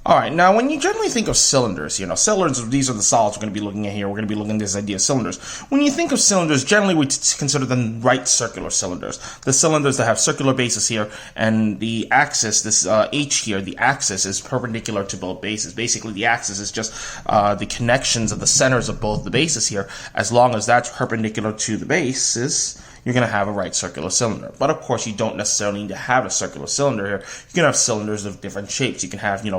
All right, now when you generally think of cylinders, cylinders, these are the solids we're going to be looking at here. We're going to be looking at this idea of cylinders. When you think of cylinders, generally we consider them right circular cylinders. The cylinders that have circular bases here, and the axis, this H here, the axis is perpendicular to both bases. Basically, the axis is just the connections of the centers of both the bases here. As long as that's perpendicular to the bases, you're going to have a right circular cylinder. But of course, you don't necessarily need to have a circular cylinder here. You can have cylinders of different shapes. You can have, you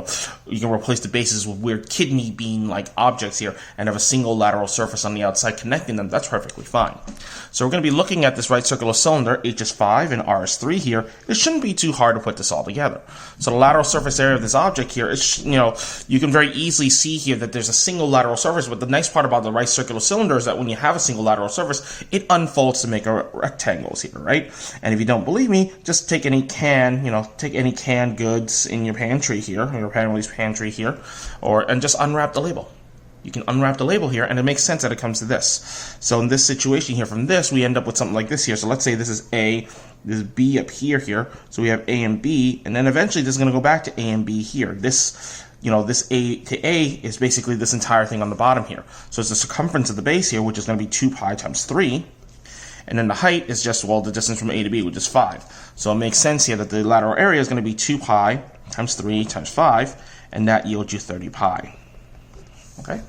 can replace the bases with weird kidney bean-like objects here and have a single lateral surface on the outside connecting them. That's perfectly fine. So we're going to be looking at this right circular cylinder, H is 5 and R is 3 here. It shouldn't be too hard to put this all together. So the lateral surface area of this object here is, you can very easily see here that there's a single lateral surface. But the nice part about the right circular cylinder is that when you have a single lateral surface, it unfolds to make a rectangles here, right? And if you don't believe me, just take any canned goods in your pantry here, or your family's pantry here, and just unwrap the label. You can unwrap the label here, and it makes sense that it comes to this. So in this situation here, from this, we end up with something like this here. So let's say this is A, this is B up here. So we have A and B, and then eventually this is going to go back to A and B here. This A to A is basically this entire thing on the bottom here. So it's the circumference of the base here, which is going to be 2 pi times 3. And then the height is just, the distance from A to B, which is 5. So it makes sense here that the lateral area is going to be 2 pi times 3 times 5, and that yields you 30 pi. Okay?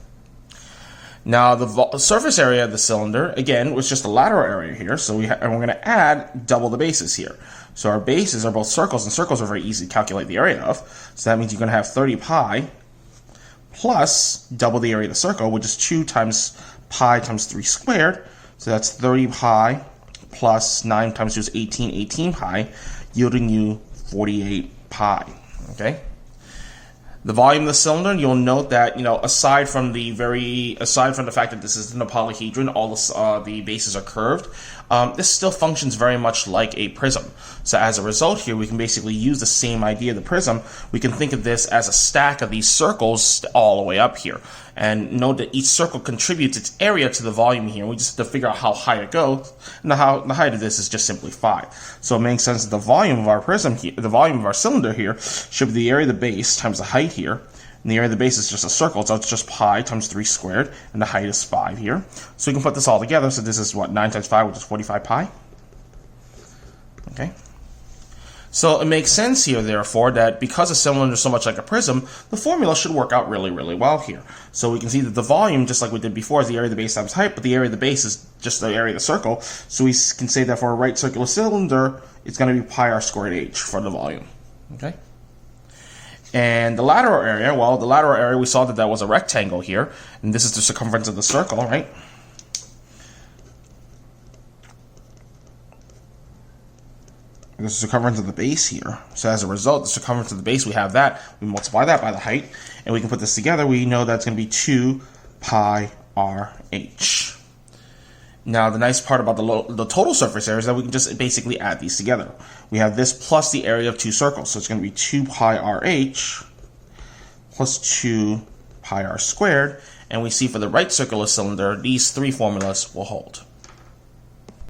Now, the surface area of the cylinder, again, was just the lateral area here, so we're going to add double the bases here. So our bases are both circles, and circles are very easy to calculate the area of. So that means you're going to have 30 pi plus double the area of the circle, which is 2 times pi times 3 squared. So that's 30 pi plus 9 times 2 is 18 pi, yielding you 48 pi, okay? The volume of the cylinder, you'll note that, aside from the fact that this isn't a polyhedron, all the bases are curved, this still functions very much like a prism. So as a result here, we can basically use the same idea of the prism. We can think of this as a stack of these circles all the way up here. And note that each circle contributes its area to the volume here. We just have to figure out how high it goes. And the height of this is just simply 5. So it makes sense that the volume of our prism here, the volume of our cylinder here, should be the area of the base times the height here. And the area of the base is just a circle, so it's just pi times 3 squared, and the height is 5 here. So we can put this all together. So this is 9 times 5, which is 45 pi. Okay. So it makes sense here, therefore, that because a cylinder is so much like a prism, the formula should work out really, really well here. So we can see that the volume, just like we did before, is the area of the base times height, but the area of the base is just the area of the circle. So we can say that for a right circular cylinder, it's going to be pi r squared h for the volume. Okay. And the lateral area, well, the lateral area, we saw that that was a rectangle here, and this is the circumference of the circle, right? The circumference of the base here. So as a result, the circumference of the base, we have that. We multiply that by the height, and we can put this together. We know that's going to be 2 pi r h. Now, the nice part about the total surface area is that we can just basically add these together. We have this plus the area of two circles, so it's going to be 2 pi r h plus 2 pi r squared, and we see for the right circular cylinder, these three formulas will hold.